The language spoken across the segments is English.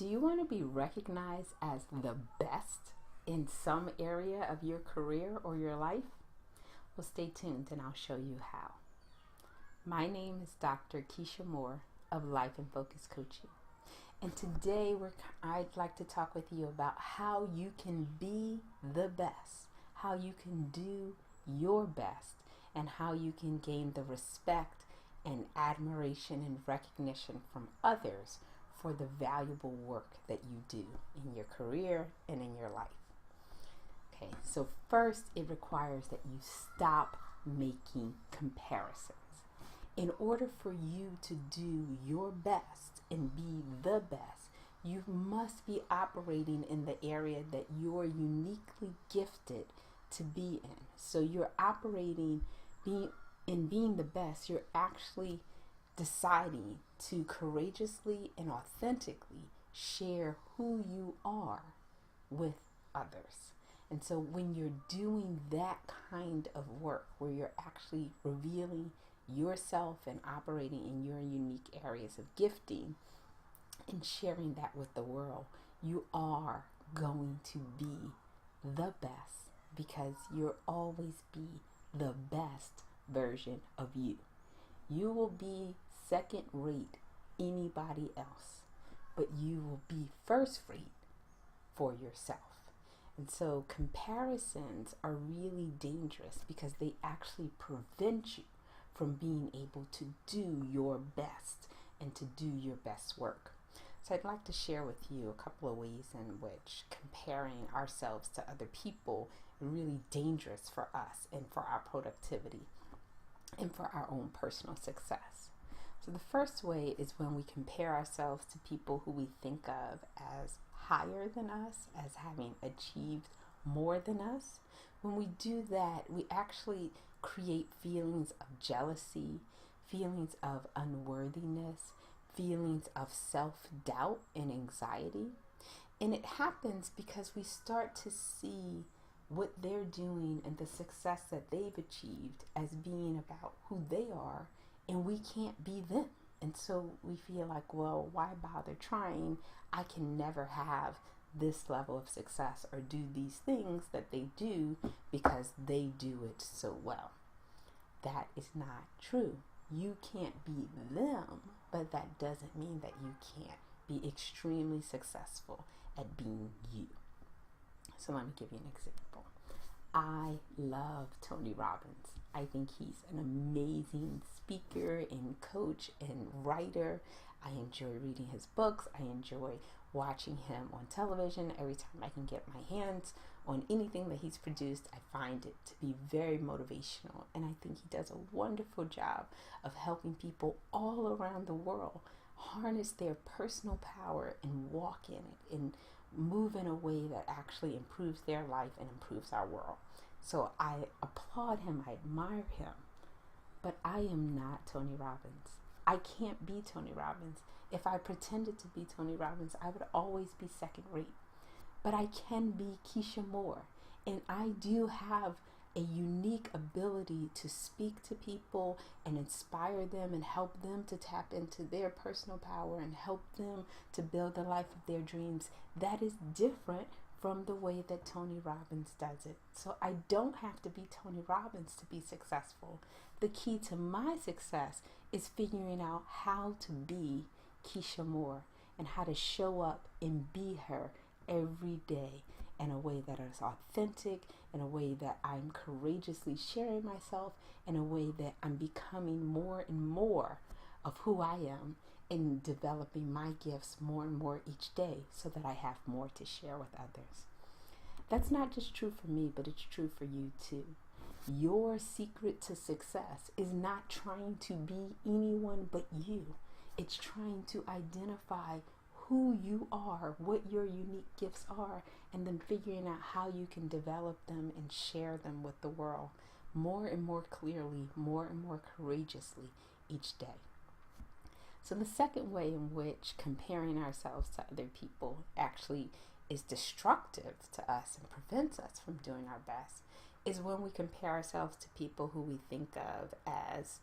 Do you want to be recognized as the best in some area of your career or your life? Well, stay tuned and I'll show you how. My name is Dr. Kesha Moore of Life and Focus Coaching. And today I'd like to talk with you about how you can be the best, how you can do your best, and how you can gain the respect and admiration and recognition from others for the valuable work that you do in your career and in your life. Okay, so first it requires that you stop making comparisons. In order for you to do your best and be the best, you must be operating in the area that you're uniquely gifted to be in. So you're operating, being the best, you're actually deciding to courageously and authentically share who you are with others. And so when you're doing that kind of work, where you're actually revealing yourself and operating in your unique areas of gifting and sharing that with the world, you are going to be the best, because you'll always be the best version of you. You will be second rate anybody else, but you will be first rate for yourself. And so comparisons are really dangerous because they actually prevent you from being able to do your best and to do your best work. So I'd like to share with you a couple of ways in which comparing ourselves to other people is really dangerous for us and for our productivity and for our own personal success. So the first way is when we compare ourselves to people who we think of as higher than us, as having achieved more than us. When we do that, we actually create feelings of jealousy, feelings of unworthiness, feelings of self-doubt and anxiety. And it happens because we start to see what they're doing and the success that they've achieved as being about who they are, and we can't be them. And so we feel like, well, why bother trying? I can never have this level of success or do these things that they do because they do it so well. That is not true. You can't be them, but that doesn't mean that you can't be extremely successful at being you. So let me give you an example. I love Tony Robbins. I think he's an amazing speaker and coach and writer. I enjoy reading his books. I enjoy watching him on television. Every time I can get my hands on anything that he's produced, I find it to be very motivational. And I think he does a wonderful job of helping people all around the world harness their personal power and walk in it and move in a way that actually improves their life and improves our world. So I applaud him, I admire him, but I am not Tony Robbins. I can't be Tony Robbins. If I pretended to be Tony Robbins, I would always be second rate. But I can be Kesha Moore, and I do have a unique ability to speak to people and inspire them and help them to tap into their personal power and help them to build the life of their dreams. That is different from the way that Tony Robbins does it. So I don't have to be Tony Robbins to be successful. The key to my success is figuring out how to be Kesha Moore and how to show up and be her every day in a way that is authentic, in a way that I'm courageously sharing myself, in a way that I'm becoming more and more of who I am and developing my gifts more and more each day so that I have more to share with others. That's not just true for me, but it's true for you too. Your secret to success is not trying to be anyone but you. It's trying to identify who you are, what your unique gifts are, and then figuring out how you can develop them and share them with the world more and more clearly, more and more courageously each day. So the second way in which comparing ourselves to other people actually is destructive to us and prevents us from doing our best is when we compare ourselves to people who we think of as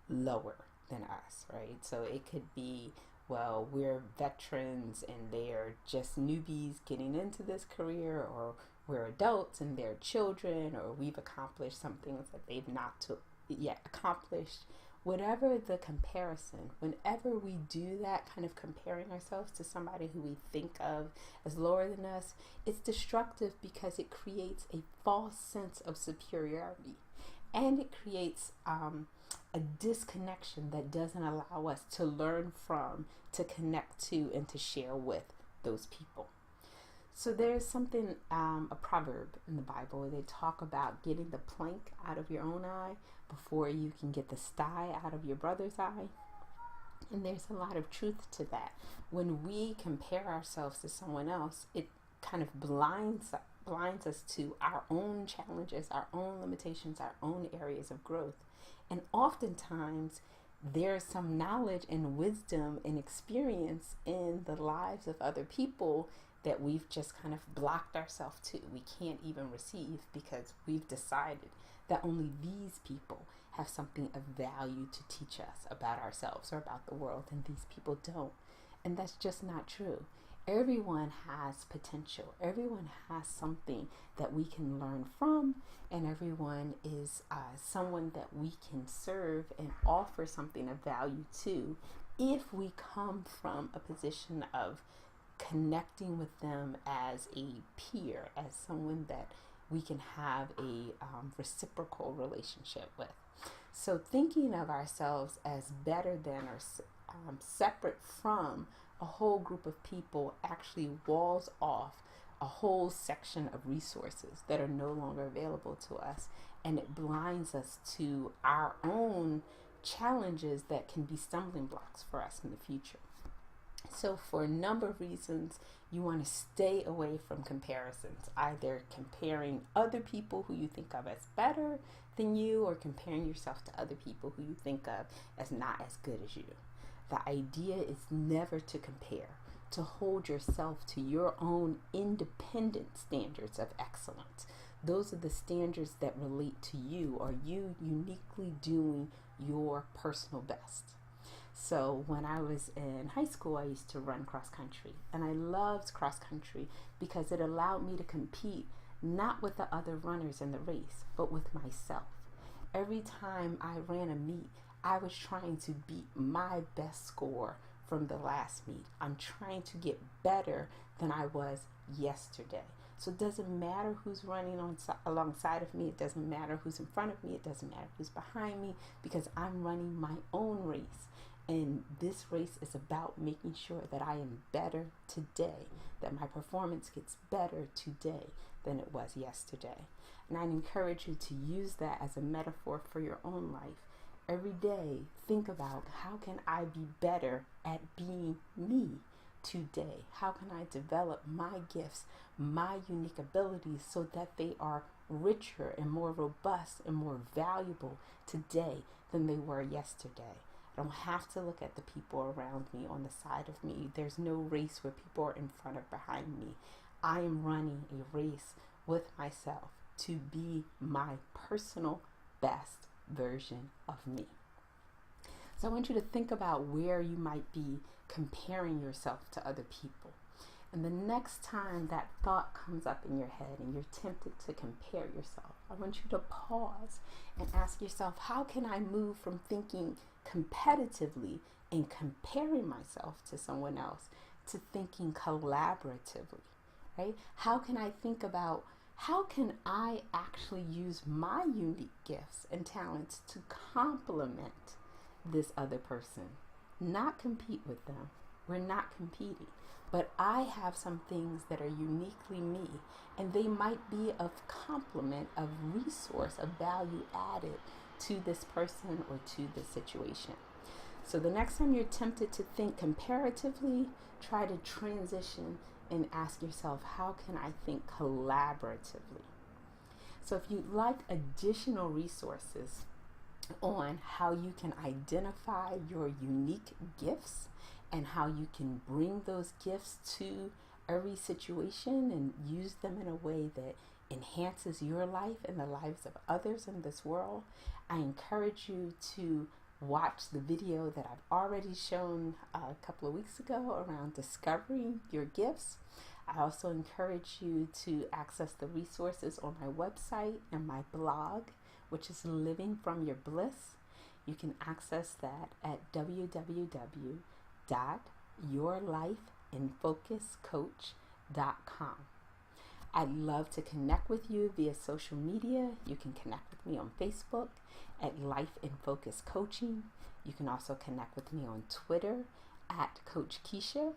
lower than us, right? So it could be well, we're veterans and they're just newbies getting into this career, or we're adults and they're children, or we've accomplished some things that they've not yet accomplished. Whatever the comparison, whenever we do that kind of comparing ourselves to somebody who we think of as lower than us, it's destructive because it creates a false sense of superiority, and it creates a disconnection that doesn't allow us to learn from, to connect to, and to share with those people. So there's something, a proverb in the Bible where they talk about getting the plank out of your own eye before you can get the sty out of your brother's eye. And there's a lot of truth to that. When we compare ourselves to someone else, it kind of blinds us to our own challenges, our own limitations, our own areas of growth. And oftentimes there's some knowledge and wisdom and experience in the lives of other people that we've just kind of blocked ourselves to. We can't even receive because we've decided that only these people have something of value to teach us about ourselves or about the world, and these people don't. And that's just not true. Everyone has potential. Everyone has something that we can learn from, and everyone is someone that we can serve and offer something of value to if we come from a position of connecting with them as a peer, as someone that we can have a reciprocal relationship with. So thinking of ourselves as better than or separate from a whole group of people actually walls off a whole section of resources that are no longer available to us, and it blinds us to our own challenges that can be stumbling blocks for us in the future. So for a number of reasons, you want to stay away from comparisons, either comparing other people who you think of as better than you, or comparing yourself to other people who you think of as not as good as you. The idea is never to compare, to hold yourself to your own independent standards of excellence. Those are the standards that relate to you, or you uniquely doing your personal best. So when I was in high school, I used to run cross country, and I loved cross country because it allowed me to compete not with the other runners in the race, but with myself. Every time I ran a meet, I was trying to beat my best score from the last meet. I'm trying to get better than I was yesterday. So it doesn't matter who's running alongside of me. It doesn't matter who's in front of me. It doesn't matter who's behind me, because I'm running my own race. And this race is about making sure that I am better today, that my performance gets better today than it was yesterday. And I encourage you to use that as a metaphor for your own life. Every day, think about, how can I be better at being me today? How can I develop my gifts, my unique abilities, so that they are richer and more robust and more valuable today than they were yesterday? I don't have to look at the people around me on the side of me. There's no race where people are in front or behind me. I am running a race with myself to be my personal best version of me. So I want you to think about where you might be comparing yourself to other people. And the next time that thought comes up in your head and you're tempted to compare yourself, I want you to pause and ask yourself, how can I move from thinking competitively and comparing myself to someone else to thinking collaboratively, right? How can I think about, how can I actually use my unique gifts and talents to complement this other person, not compete with them? We're not competing, but I have some things that are uniquely me, and they might be of complement, of resource, of value added to this person or to this situation. So the next time you're tempted to think comparatively, try to transition and ask yourself, how can I think collaboratively? So if you'd like additional resources on how you can identify your unique gifts and how you can bring those gifts to every situation and use them in a way that enhances your life and the lives of others in this world, I encourage you to watch the video that I've already shown a couple of weeks ago around discovering your gifts. I also encourage you to access the resources on my website and my blog, which is Living From Your Bliss. You can access that at www.yourlifeinfocuscoach.com. I'd love to connect with you via social media. You can connect with me on Facebook at Life in Focus Coaching. You can also connect with me on Twitter at Coach Kesha.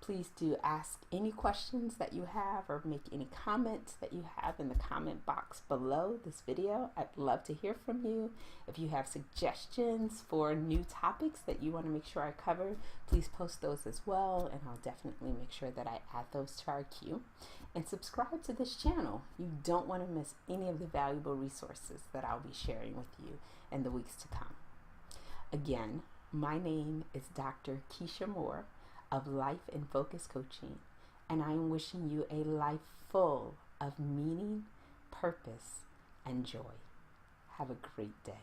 Please do ask any questions that you have or make any comments that you have in the comment box below this video. I'd love to hear from you. If you have suggestions for new topics that you want to make sure I cover, please post those as well, and I'll definitely make sure that I add those to our queue. And subscribe to this channel. You don't want to miss any of the valuable resources that I'll be sharing with you in the weeks to come. Again, my name is Dr. Kesha Moore of Life in Focus Coaching, and I am wishing you a life full of meaning, purpose, and joy. Have a great day.